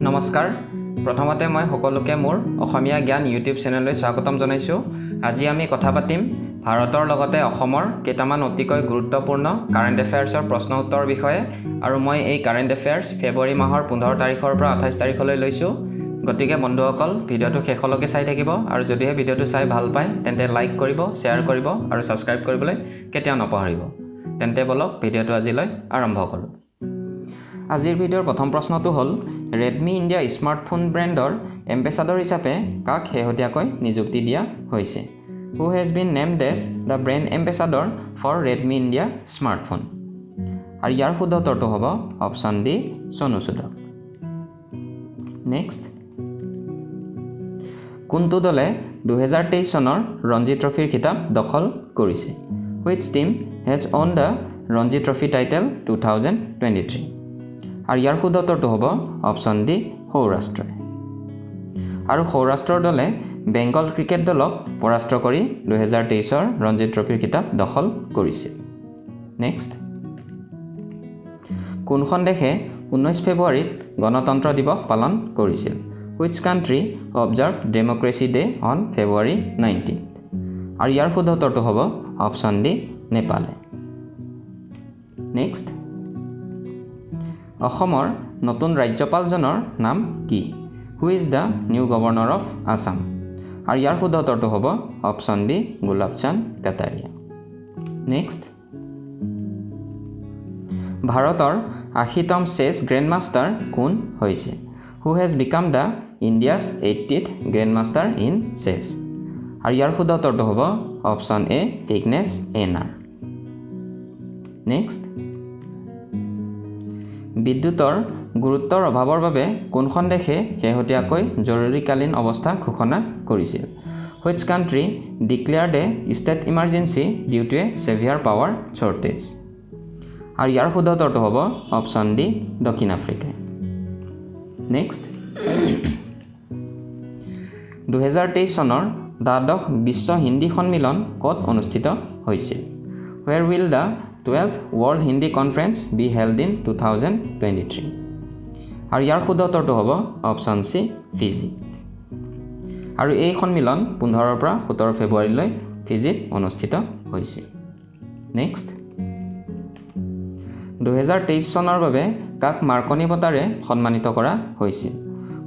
নমস্কাৰ প্ৰথমতে মই সকলোকে মোৰ অসমীয়া জ্ঞান ইউটিউব চেনেললৈ স্বাগতম জনাইছো আজি আমি কথা পাতিম ভাৰতৰ লগতে অসমৰ কেইটামান অতিকৈ গুৰুত্বপূৰ্ণ কাৰেণ্ট এফেয়াৰ্ছৰ প্ৰশ্ন উত্তৰ বিষয়ে আৰু মই এই কাৰেণ্ট এফেয়াৰ্ছ ফেব্ৰুৱাৰী মাহৰ 15 তাৰিখৰ পৰা 28 তাৰিখলৈ লৈছো গতিকে বন্ধুসকল ভিডিওটো শেষলৈকে চাই থাকিব আৰু যদিহে ভিডিওটো চাই ভাল পায় তেন্তে লাইক কৰিব শেয়াৰ কৰিব আৰু সাবস্ক্ৰাইব কৰিবলৈ কেতিয়াও নপাহৰিব তেন্তে বলক ভিডিওটো আজিলৈ আৰম্ভ কৰো আজিৰ ভিডিওৰ প্ৰথম প্ৰশ্নটো হ'ল Redmi India স্মাৰ্টফোন ব্ৰেণ্ডৰ এম্বেছাডৰ হিচাপে কাক শেহতীয়াকৈ নিযুক্তি দিয়া হৈছে Who has been named as the brand ambassador for Redmi India smartphone আৰু ইয়াৰ শুদ্ধ উত্তৰটো হ'ব অপচন ডি সোনু সুদক নেক্সট কোনটো দলে 2023 চনৰ ৰঞ্জি ট্ৰফিৰ খিতাপ দখল কৰিছে Which team has won the Ranji Trophy title 2023 আৰু ইয়াৰ শুদ্ধ উত্তৰটো হ'ব অপচন ডি সৌৰাষ্ট্ৰ আৰু সৌৰাষ্ট্ৰৰ দলে বেংগল ক্ৰিকেট দলক পৰাস্ত কৰি 2023 ৰ ৰঞ্জি ট্ৰফিৰ খিতাপ দখল কৰিছে নেক্সট কোনখন দেশে 19 ফেব্ৰুৱাৰীত গণতন্ত্ৰ দিৱস পালন কৰিছিল Which country observed Democracy Day on February 19 আৰু ইয়াৰ শুদ্ধ উত্তৰটো হ'ব অপচন ডি নেপালে নেক্সট অসমৰ নতুন ৰাজ্যপালজনৰ নাম কি Who is the new governor of Assam আৰু ইয়াৰ শুদ্ধ উত্তৰটো হ'ব option D Gulabchand Kataria next ভাৰতৰ 80তম চেছ গ্ৰেণ্ডমাষ্টাৰ কোন হৈছে Who has become the India's 80th grandmaster in chess আৰু ইয়াৰ শুদ্ধ উত্তৰটো হ'ব অপচন এ ইগনেছ এনাৰ নেক্সট বিদ্যুতৰ গুৰুত্বৰ অভাৱৰ বাবে কোনখন দেশে শেহতীয়াকৈ জৰুৰীকালীন অৱস্থা ঘোষণা কৰিছিল Which country declared a state emergency due to a severe power shortage আৰু ইয়াৰ শুদ্ধ উত্তৰটো হ'ব অপচন ডি দক্ষিণ আফ্ৰিকা নেক্সট 2023 চনৰ দ্বাদশ বিশ্ব হিন্দী সন্মিলন ক'ত অনুষ্ঠিত হৈছিল Where will the 12th World Hindi Conference be held in 2023 আৰু ইয়াৰ শুদ্ধ উত্তৰটো হ'ব অপচন সি ফিজি আৰু এই সন্মিলন 15 ৰ পৰা 17 ফেব্ৰুৱাৰীলৈ ফিজিত অনুষ্ঠিত হৈছিল নেক্সট 2023 চনৰ বাবে কাক মাৰ্কনি বঁটাৰে সন্মানিত কৰা হৈছিল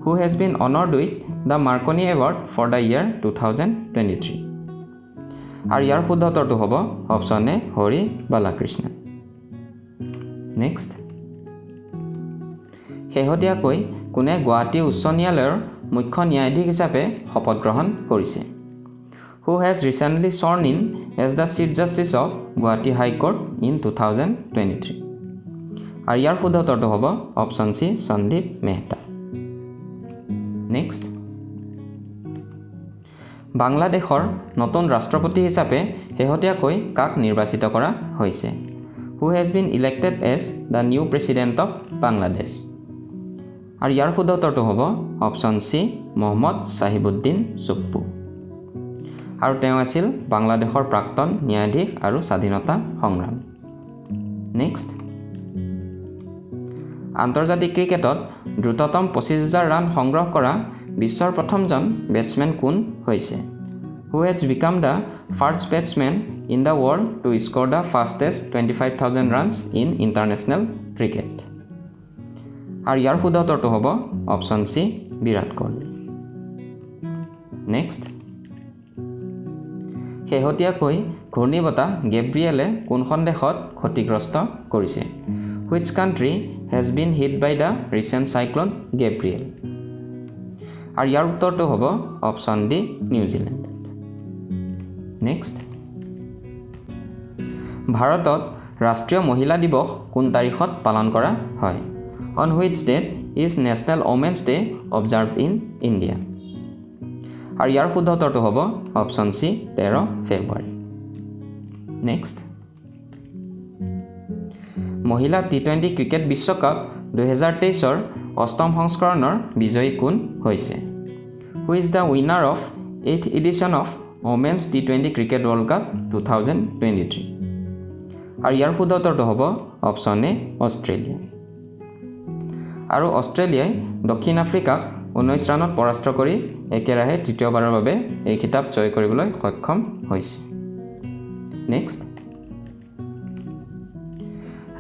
Who has been honored with the Marconi Award for the year 2023 আৰু ইয়াৰ শুদ্ধ উত্তৰটো হ'ব অপচন এ হৰি বালাকৃষ্ণন নেক্সট শেহতীয়াকৈ কোনে গুৱাহাটী উচ্চ ন্যায়ালয়ৰ মুখ্য ন্যায়াধীশ হিচাপে শপত গ্ৰহণ কৰিছে Who has recently sworn in as the Chief Justice of Guwahati High Court in 2023 আৰু ইয়াৰ শুদ্ধ উত্তৰটো হ'ব option C Sandeep Mehta next বাংলাদেশৰ নতুন ৰাষ্ট্ৰপতি হিচাপে শেহতীয়াকৈ কাক নিৰ্বাচিত কৰা হৈছে Who has been elected as the new president of Bangladesh আৰু ইয়াৰ শুদ্ধ উত্তৰটো হ'ব অপচন সি মোহাম্মদ সাহিবউদ্দিন চুপ্পু আৰু তেওঁ আছিল বাংলাদেশৰ প্ৰাক্তন ন্যায়াধীশ আৰু স্বাধীনতা সংগ্ৰামী নেক্সট আন্তৰ্জাতিক ক্ৰিকেটত দ্ৰুততম 25,000 ৰান সংগ্ৰহ কৰা বিশ্বৰ প্ৰথমজন বেটসম্যান কোন হৈছে Who has become the first batsman in the world to score the fastest 25,000 runs in international cricket আৰু ইয়াৰ শুদ্ধ উত্তৰটো হ'ব অপচন সি বিৰাট কোহলি নেক্সট শেহতীয়াকৈ ঘূৰ্ণীবতাহ গেব্ৰিয়েলে কোনখন দেশত ক্ষতিগ্ৰস্ত কৰিছে Which country has been hit by the recent cyclone Gabrielle আৰু ইয়াৰ উত্তৰটো হ'ব অপচন ডি নিউজিলেণ্ড নেক্সট ভাৰতত ৰাষ্ট্ৰীয় মহিলা দিৱস কোন তাৰিখত পালন কৰা হয় On which date is National Women's Day observed in India আৰু ইয়াৰ শুদ্ধ উত্তৰটো হ'ব অপচন সি 13 ফেব্ৰুৱাৰী নেক্সট মহিলা টি20 ক্ৰিকেট বিশ্বকাপ 2023 ৰ অষ্টম সংস্কৰণৰ বিজয়ী কোন হৈছে Who is the winner of 8th edition of Women's T20 Cricket World Cup 2023 আৰু ইয়াৰ শুদ্ধ উত্তৰটো হ'ব অপচন এ অষ্ট্ৰেলিয়া আৰু অষ্ট্ৰেলিয়াই দক্ষিণ আফ্ৰিকাক 19 ৰানত পৰাস্ত কৰি একেৰাহে তৃতীয়বাৰৰ বাবে এই খিতাপ জয় কৰিবলৈ সক্ষম হৈছে। নেক্সট,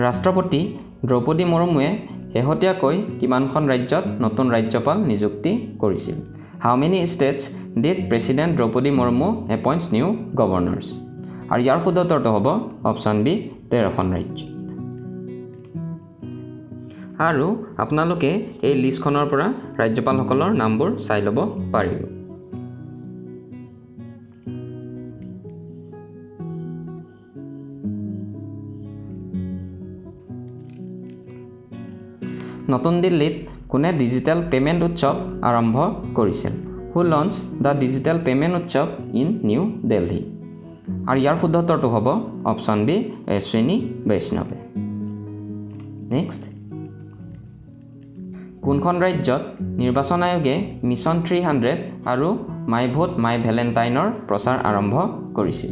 ৰাষ্ট্ৰপতি দ্ৰৌপদী মুৰ্মুৱে শেহতীয়াকৈ কিমানখন ৰাজ্যত নতুন ৰাজ্যপাল নিযুক্তি কৰিছিল? How many states did President Draupadi Murmu appoints new governors? আৰু ইয়াৰ শুদ্ধ উত্তৰটো হ'ব অপশ্যন বি 13খন ৰাজ্য। আৰু আপোনালোকে এই লিষ্টখনৰ পৰা ৰাজ্যপালসকলৰ নামবোৰ চাই ল'ব পাৰিব। নতুন দিল্লীত কোনে ডিজিটেল পেমেণ্ট উৎসৱ আৰম্ভ কৰিছিল? Who launched the digital payment উৎসৱ in New Delhi? আৰু ইয়াৰ শুদ্ধ উত্তৰটো হ'ব অপশ্যন বি অশ্বিনী বৈষ্ণৱে। নেক্সট, কোনখন ৰাজ্যত নিৰ্বাচন আয়োগে মিছন 300 আৰু মাই ভোট মাই ভেলেণ্টাইনৰ প্ৰচাৰ আৰম্ভ কৰিছিল?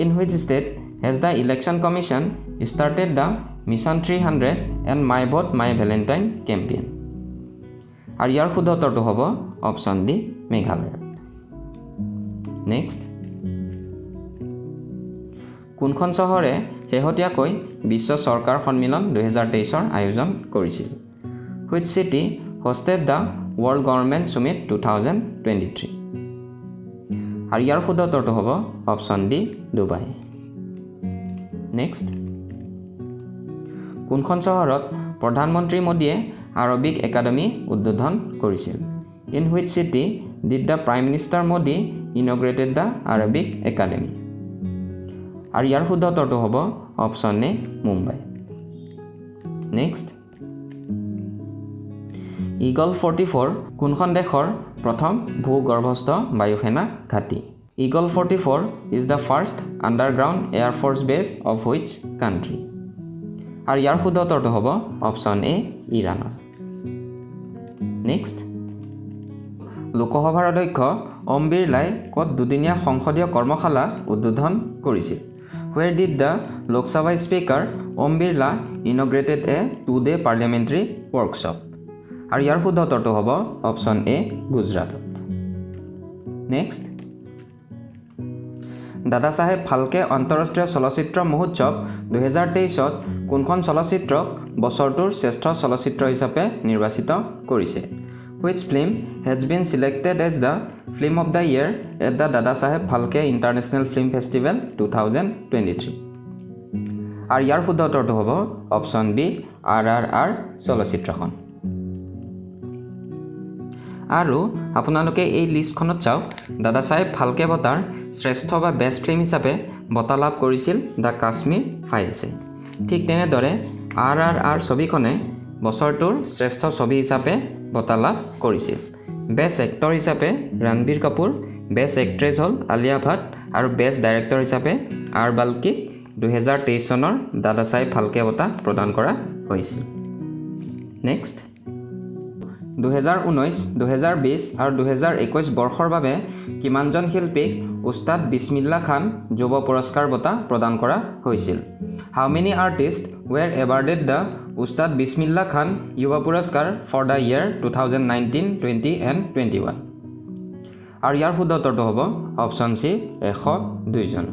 In which state has the election commission started the mission 300 and my vote my valentine campaign? আৰু ইয়াৰ শুদ্ধ উত্তৰটো হ'ব অপশ্যন ডি মেঘালয়। নেক্সট, কোনখন চহৰে শেহতীয়াকৈ বিশ্ব চৰকাৰ সন্মিলন 2023ৰ আয়োজন কৰিছিল? Which city hosted the World Government Summit 2023? আৰু ইয়াৰ শুদ্ধ উত্তৰটো হ'ব অপশ্যন ডি ডুবাই। নেক্সট, কোনখন চহৰত প্ৰধানমন্ত্ৰী মোদীয়ে আৰবিক একাডেমী উদ্বোধন কৰিছিল? In which city did the Prime Minister Modi inaugurated the Arabic Academy? আৰু ইয়াৰ শুদ্ধ উত্তৰটো হ'ব অপশ্যন এ মুম্বাই। নেক্সট, ইগল 44 কোনখন দেশৰ প্ৰথম ভূগৰ্ভস্থ বায়ুসেনা ঘাটি? Eagle 44 is the first underground air force base of which country? আৰু ইয়াৰ শুদ্ধ উত্তৰটো হ'ব অপশ্যন এ ইৰাণৰ। নেক্সট, লোকসভাৰ অধ্যক্ষ ওম বিৰলাই ক'ত দুদিনীয়া সংসদীয় কৰ্মশালা উদ্বোধন কৰিছিল? Where did the Lok Sabha Speaker Om Birla inaugurated a 2-day parliamentary workshop? আৰু ইয়াৰ শুদ্ধ উত্তৰটো হ'ব অপশ্যন এ গুজৰাটত। নেক্সট, দাদা চাহেব ফাল্কে আন্তঃৰাষ্ট্ৰীয় চলচ্চিত্ৰ মহোৎসৱ 2023ত কোনখন চলচ্চিত্ৰক বছৰটোৰ শ্ৰেষ্ঠ চলচ্চিত্ৰ হিচাপে নিৰ্বাচিত কৰিছে? Which film has been selected as the Film of the Year at the Dada Saheb Phalke International Film Festival 2023? আৰু ইয়াৰ শুদ্ধ উত্তৰটো হ'ব অপশ্যন বি RRR চলচ্চিত্ৰখন। আৰু আপোনালোকে এই লিষ্টখনত চাওক, দাদা চাহেব ফাল্কে বঁটাৰ শ্ৰেষ্ঠ বা বেষ্ট ফিল্ম হিচাপে বঁটা লাভ কৰিছিল দ্য কাশ্মীৰ ফাইলছে। ঠিক তেনেদৰে RRR ছবিখনে বছৰটোৰ শ্ৰেষ্ঠ ছবি হিচাপে বঁটা লাভ কৰিছিল। বেষ্ট এক্টৰ হিচাপে ৰণবীৰ কাপুৰ, বেষ্ট এক্ট্ৰেছ হ'ল আলিয়া ভাট আৰু বেষ্ট ডাইৰেক্টৰ হিচাপে আৰ বাল্কিক 2023 চনৰ দাদা চাহেব ফাল্কে বঁটা প্ৰদান কৰা হৈছিল। নেক্সট, 2019, 2020 আৰু 2021 বৰ্ষৰ বাবে কিমানজন শিল্পীক উস্তাদ বিছমিল্লা খান যুৱ পুৰস্কাৰ বঁটা প্ৰদান কৰা হৈছিল? How many artists were awarded the উস্তাদ বিছমিল্লা খান যুৱ পুৰস্কাৰ for the year 2019, 20 and 21? আৰু ইয়াৰ শুদ্ধ উত্তৰটো হ'ব অপশ্যন চি 102 জন।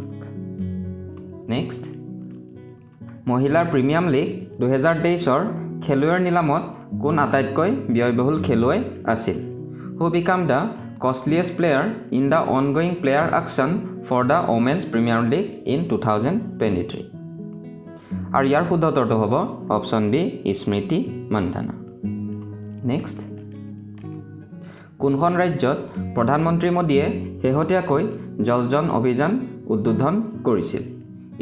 নেক্সট, মহিলাৰ প্ৰিমিয়াম লীগ 2023ৰ খেলুৱৈৰ নিলামত কোন আটাইতকৈ ব্যয়বহুল খেলুৱৈ আছিল? Who became the costliest player in the ongoing player auction for the Women's Premier League in 2023? আৰু ইয়াৰ শুদ্ধ উত্তৰটো হ'ব অপশ্যন বি স্মৃতি মান্ধানা। নেক্সট, কোনখন ৰাজ্যত প্ৰধানমন্ত্ৰী মোদীয়ে শেহতীয়াকৈ জল জন অভিযান উদ্বোধন কৰিছিল?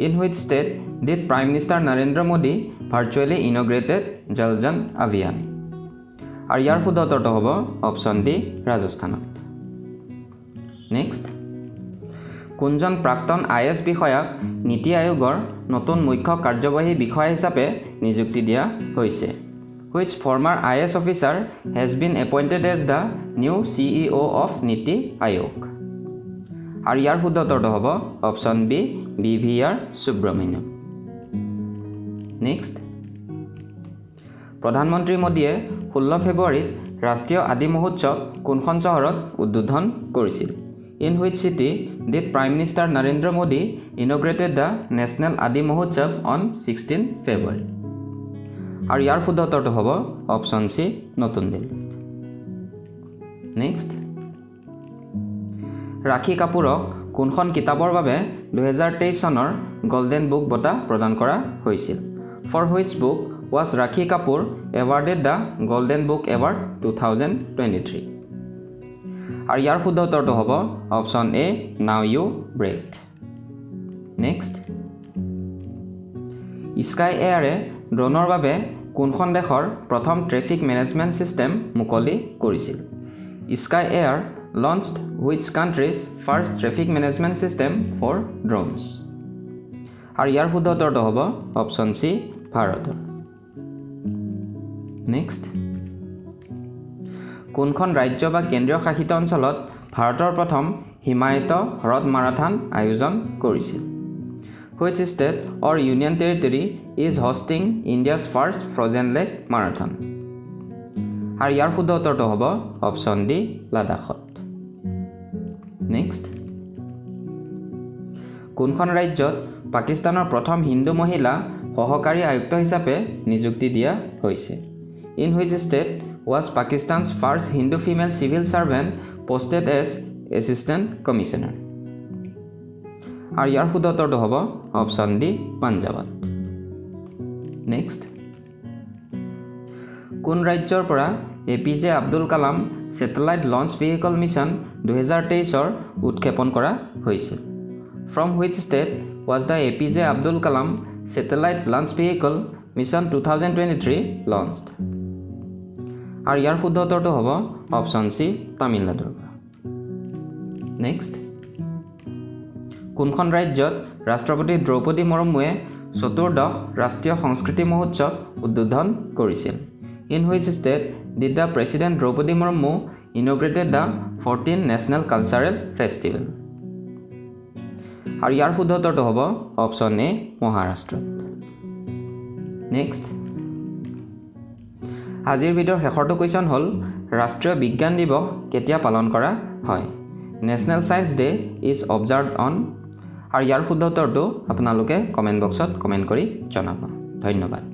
In which state did Prime Minister Narendra Modi virtually inaugurated জল জন অভিযান? আৰু ইয়াৰ শুদ্ধ উত্তৰটো হ'ব অপশ্যন ডি ৰাজস্থানত। নেক্সট, কোনজন প্ৰাক্তন IS বিষয়াক নীতি আয়োগৰ নতুন মুখ্য কাৰ্যবাহী বিষয়া হিচাপে নিযুক্তি দিয়া হৈছে? Which former IS officer has been appointed as the new CEO of নীতি আয়োগ? আৰু ইয়াৰ শুদ্ধ উত্তৰটো হ'ব option B BVR Subramaniam. Next, প্ৰধানমন্ত্ৰী মোদীয়ে 16 ফেব্ৰুৱাৰীত ৰাষ্ট্ৰীয় আদি মহোৎসৱ কোনখন চহৰত উদ্বোধন কৰিছিল? In which city did Prime Minister Narendra Modi inaugurated the National Adi Mahotsav on 16 February? আৰু ইয়াৰ শুদ্ধ উত্তৰটো হ'ব অপশ্যন সি নতুন দিল্লী। নেক্সট, ৰাখী কাপুৰক কোনখন কিতাপৰ বাবে 2023 চনৰ গোল্ডেন বুক বঁটা প্ৰদান কৰা হৈছিল? For which book was Rakhi Kapoor awarded the Golden Book Award 2023? আৰু ইয়াৰ শুদ্ধ উত্তৰটো হ'ব option a now you breathe. Next, sky এয়াৰে ড্ৰোনৰ বাবে কোনখন দেশৰ প্ৰথম ট্ৰেফিক মেনেজমেণ্ট ছিষ্টেম মুকলি কৰিছিল? Sky air launched which country's first traffic management system for drones? আৰু ইয়াৰ শুদ্ধ উত্তৰটো হ'ব অপশ্যন চি ভাৰতৰ। নেক্সট, কোনখন ৰাজ্য বা কেন্দ্ৰীয় শাসিত অঞ্চলত ভাৰতৰ প্ৰথম হিমায়িত হ্ৰদ মাৰাথন আয়োজন কৰিছিল? Which state or union territory is hosting India's first frozen lake marathon? আৰু ইয়াৰ শুদ্ধ উত্তৰটো হ'ব অপশ্যন ডি লাডাখত। নেক্সট, কোনখন ৰাজ্যত পাকিস্তানৰ প্ৰথম হিন্দু মহিলা সহকাৰী আয়ুক্ত হিচাপে নিযুক্তি দিয়া হৈছে? In which state was Pakistan's first Hindu female civil servant posted as assistant commissioner? আৰু ইয়াৰ শুদ্ধ উত্তৰটো হ'ব অপশ্যন ডি পাঞ্জাৱত। নেক্সট, কোন ৰাজ্যৰ পৰা APJ Abdul Kalam satellite launch vehicle mission 2023 উৎক্ষেপণ কৰা হৈছিল? From which state was the APJ Abdul Kalam Satellite Launch Vehicle Mission 2023 launched? আৰু ইয়াৰ শুদ্ধ উত্তৰটো হ'ব অপশ্যন চি তামিলনাডুৰ পৰা। নেক্সট, কোনখন ৰাজ্যত ৰাষ্ট্ৰপতি দ্ৰৌপদী মুৰ্মুৱে চতুৰ্দশ ৰাষ্ট্ৰীয় সংস্কৃতি মহোৎসৱ উদ্বোধন কৰিছিল? In which state did the President Draupadi Murmu inaugurated the 14th National Cultural Festival? আৰু ইয়াৰ শুদ্ধ উত্তৰটো হ'ব অপশ্যন এ মহাৰাষ্ট্ৰত। নেক্সট, আজিৰ ভিডিঅ'ৰ শেষৰটো কুৱেশ্যন হ'ল ৰাষ্ট্ৰীয় বিজ্ঞান দিৱস কেতিয়া পালন কৰা হয়? National science day is observed on? আৰু ইয়াৰ শুদ্ধ উত্তৰটো আপোনালোকে কমেণ্ট বক্সত কমেণ্ট কৰি জনাব। ধন্যবাদ।